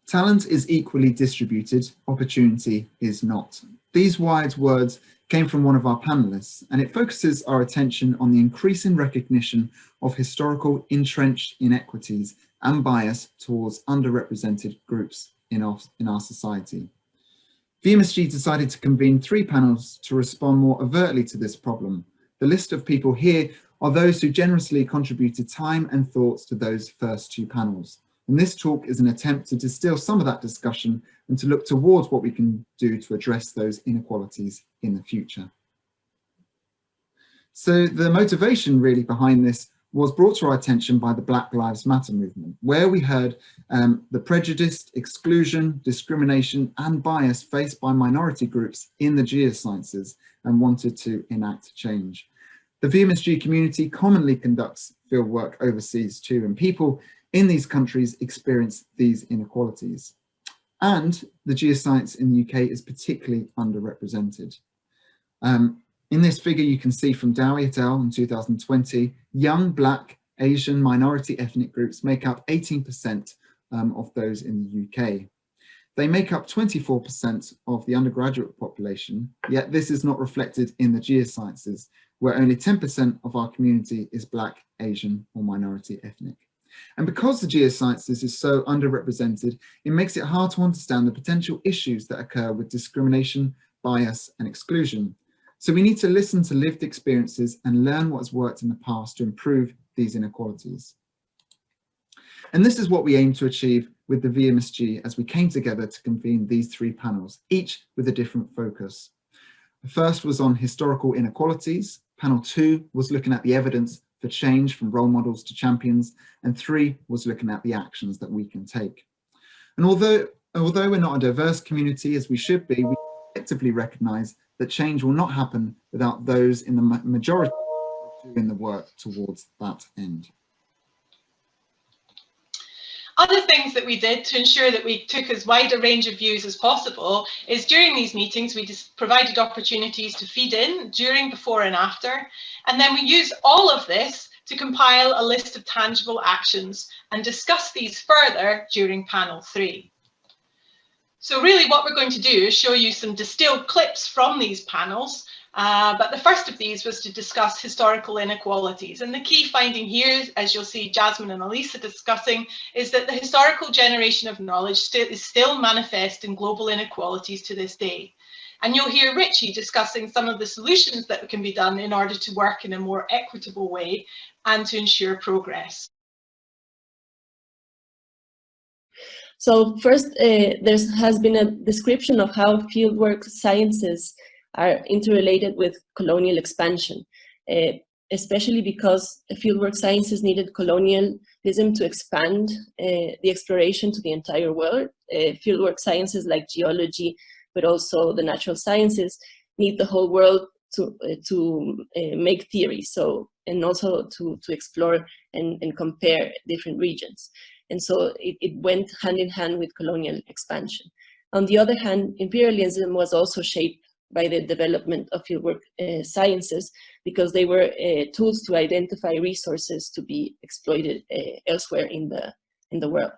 Talent is equally distributed, opportunity is not. These wise words came from one of our panelists, and it focuses our attention on the increasing recognition of historical entrenched inequities and bias towards underrepresented groups in our society. VMSG decided to convene 3 panels to respond more overtly to this problem. The list of people here are those who generously contributed time and thoughts to those first 2 panels. And this talk is an attempt to distill some of that discussion and to look towards what we can do to address those inequalities in the future. So the motivation really behind this was brought to our attention by the Black Lives Matter movement, where we heard the prejudice, exclusion, discrimination and bias faced by minority groups in the geosciences and wanted to enact change. The VMSG community commonly conducts fieldwork overseas too, and people in these countries experience these inequalities. And the geoscience in the UK is particularly underrepresented. In this figure, you can see from Dowie et al. In 2020, young, Black, Asian, minority ethnic groups make up 18% of those in the UK. They make up 24% of the undergraduate population, yet this is not reflected in the geosciences, where only 10% of our community is Black, Asian, or minority ethnic. And because the geosciences is so underrepresented, it makes it hard to understand the potential issues that occur with discrimination, bias, and exclusion. So we need to listen to lived experiences and learn what has worked in the past to improve these inequalities. And this is what we aim to achieve with the VMSG as we came together to convene these 3 panels, each with a different focus. The first was on historical inequalities. Panel 2 was looking at the evidence for change from role models to champions, and 3 was looking at the actions that we can take. And although we're not a diverse community as we should be, we effectively recognise that change will not happen without those in the majority doing the work towards that end. Other things that we did to ensure that we took as wide a range of views as possible is during these meetings, we just provided opportunities to feed in during, before and after. And then we used all of this to compile a list of tangible actions and discuss these further during panel 3. So really what we're going to do is show you some distilled clips from these panels. But the first of these was to discuss historical inequalities. And the key finding here, as you'll see Jasmine and Elisa discussing, is that the historical generation of knowledge is still manifest in global inequalities to this day. And you'll hear Richie discussing some of the solutions that can be done in order to work in a more equitable way and to ensure progress. So first, there has been a description of how fieldwork sciences are interrelated with colonial expansion, especially because fieldwork sciences needed colonialism to expand the exploration to the entire world. Fieldwork sciences like geology, but also the natural sciences, need the whole world to make theory, and also to explore and compare different regions. And so it went hand in hand with colonial expansion. On the other hand, imperialism was also shaped by the development of fieldwork sciences, because they were tools to identify resources to be exploited elsewhere in the world.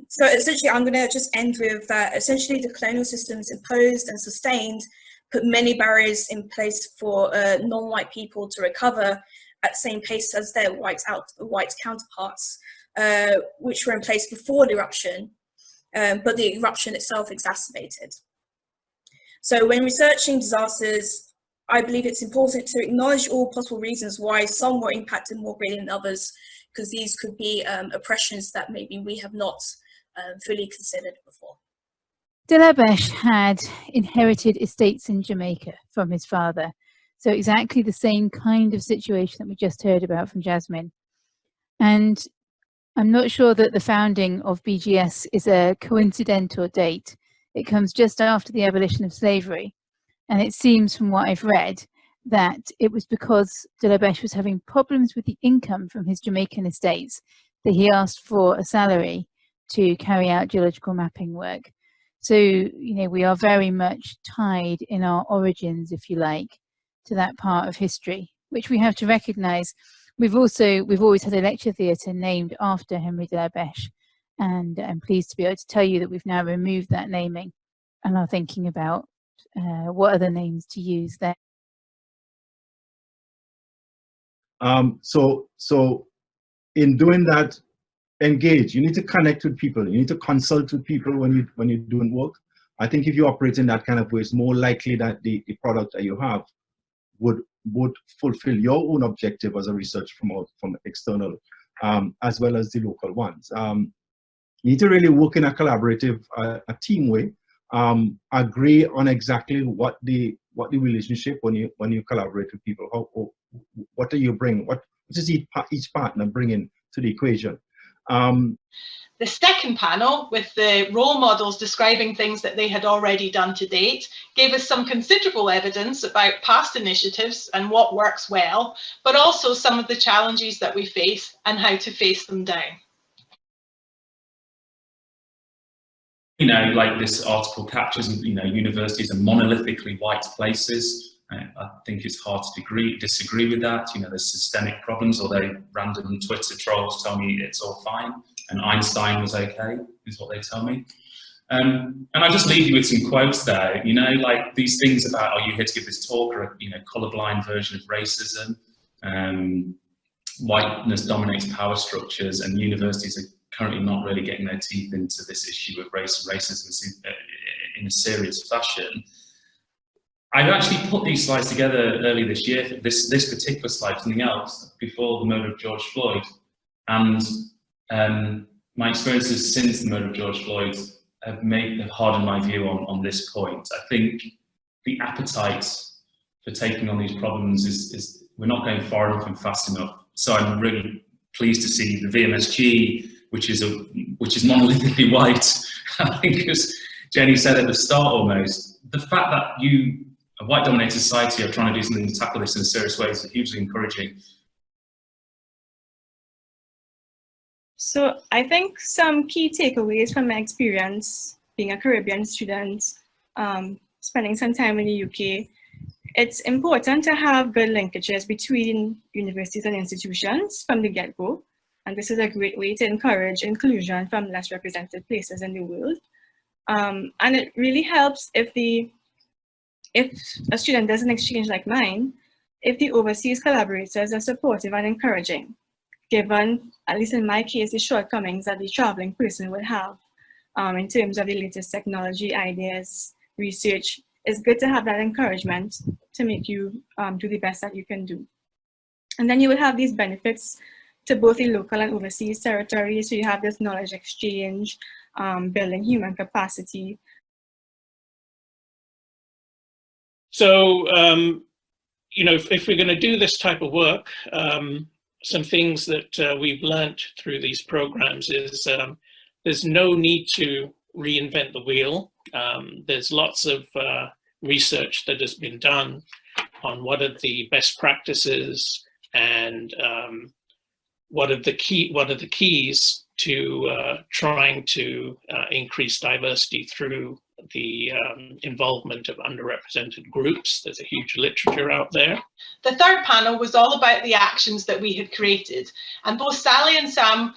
So essentially, I'm going to just end with that. Essentially, the colonial systems imposed and sustained put many barriers in place for non-white people to recover at the same pace as their white counterparts, which were in place before the eruption, but the eruption itself exacerbated. So when researching disasters, I believe it's important to acknowledge all possible reasons why some were impacted more greatly than others, because these could be oppressions that maybe we have not fully considered before. Delabesh had inherited estates in Jamaica from his father, so exactly the same kind of situation that we just heard about from Jasmine. And I'm not sure that the founding of BGS is a coincidental date. It comes just after the abolition of slavery, and it seems from what I've read that it was because Delabesh was having problems with the income from his Jamaican estates that he asked for a salary to carry out geological mapping work. So, you know, we are very much tied in our origins, if you like, to that part of history, which we have to recognise. We've always had a lecture theatre named after Henry Delabesh, And I'm pleased to be able to tell you that we've now removed that naming and are thinking about what other names to use there. So in doing that, engage. You need to connect with people. You need to consult with people when you're doing work. I think if you operate in that kind of way, it's more likely that the product that you have would fulfill your own objective as a research from external, as well as the local ones. You need to really work in a collaborative, a team way. Agree on exactly what the relationship when you collaborate with people. What do you bring? What does each partner bring in to the equation? The second panel, with the role models describing things that they had already done to date, gave us some considerable evidence about past initiatives and what works well, but also some of the challenges that we face and how to face them down. You know, like this article captures, you know, universities are monolithically white places. I think it's hard to disagree with that. You know, there's systemic problems, although random Twitter trolls tell me it's all fine and Einstein was okay, is what they tell me. And I just leave you with some quotes there, you know, like these things about, are you here to give this talk, or, you know, colorblind version of racism, whiteness dominates power structures, and universities are currently not really getting their teeth into this issue of race and racism in a serious fashion. I've actually put these slides together early this year, this particular slide, something else, before the murder of George Floyd. And my experiences since the murder of George Floyd have hardened my view on this point. I think the appetite for taking on these problems is we're not going far enough and fast enough. So I'm really pleased to see the VMSG, which is monolithically white. I think, as Jenny said at the start almost, the fact that a white-dominated society are trying to do something to tackle this in a serious way is hugely encouraging. So I think some key takeaways from my experience being a Caribbean student, spending some time in the UK, it's important to have good linkages between universities and institutions from the get-go. And this is a great way to encourage inclusion from less represented places in the world. And it really helps if a student does an exchange like mine, if the overseas collaborators are supportive and encouraging, given, at least in my case, the shortcomings that the traveling person would have in terms of the latest technology, ideas, research. It's good to have that encouragement to make you do the best that you can do. And then you will have these benefits to both the local and overseas territories. So you have this knowledge exchange, building human capacity. So, you know, if we're going to do this type of work, some things that we've learned through these programs is there's no need to reinvent the wheel. There's lots of research that has been done on what are the best practices and what are the keys to trying to increase diversity through the involvement of underrepresented groups. There's a huge literature out there. The third panel was all about the actions that we had created, and both Sally and Sam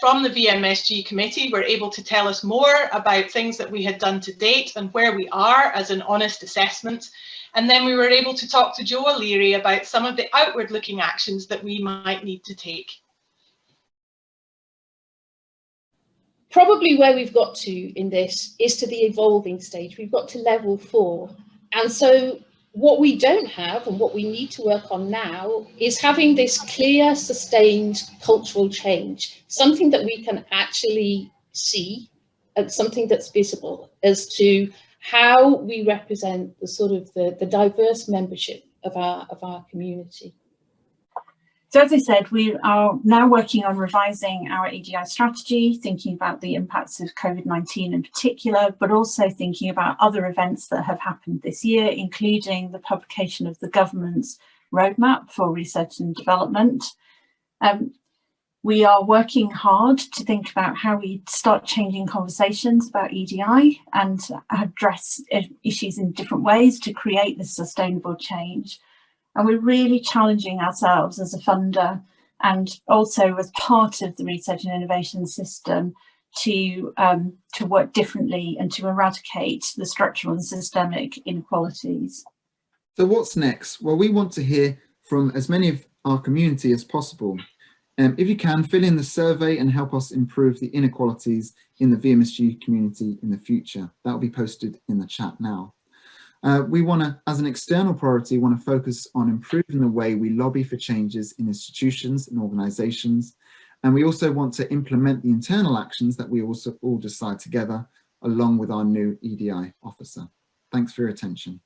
from the VMSG Committee were able to tell us more about things that we had done to date and where we are as an honest assessment. And then we were able to talk to Joe O'Leary about some of the outward-looking actions that we might need to take. Probably where we've got to in this is to the evolving stage. We've got to level 4. And so what we don't have and what we need to work on now is having this clear, sustained cultural change, something that we can actually see and something that's visible as to how we represent the sort of the diverse membership of our community. So as I said, we are now working on revising our EDI strategy, thinking about the impacts of COVID-19 in particular, but also thinking about other events that have happened this year, including the publication of the government's roadmap for research and development. We are working hard to think about how we start changing conversations about EDI and address issues in different ways to create this sustainable change. And we're really challenging ourselves as a funder and also as part of the research and innovation system to work differently and to eradicate the structural and systemic inequalities. So what's next? Well, we want to hear from as many of our community as possible. If you can, fill in the survey and help us improve the inequalities in the VMSG community in the future. That will be posted in the chat now. We want to, as an external priority, want to focus on improving the way we lobby for changes in institutions and organisations. And we also want to implement the internal actions that we also all decide together, along with our new EDI officer. Thanks for your attention.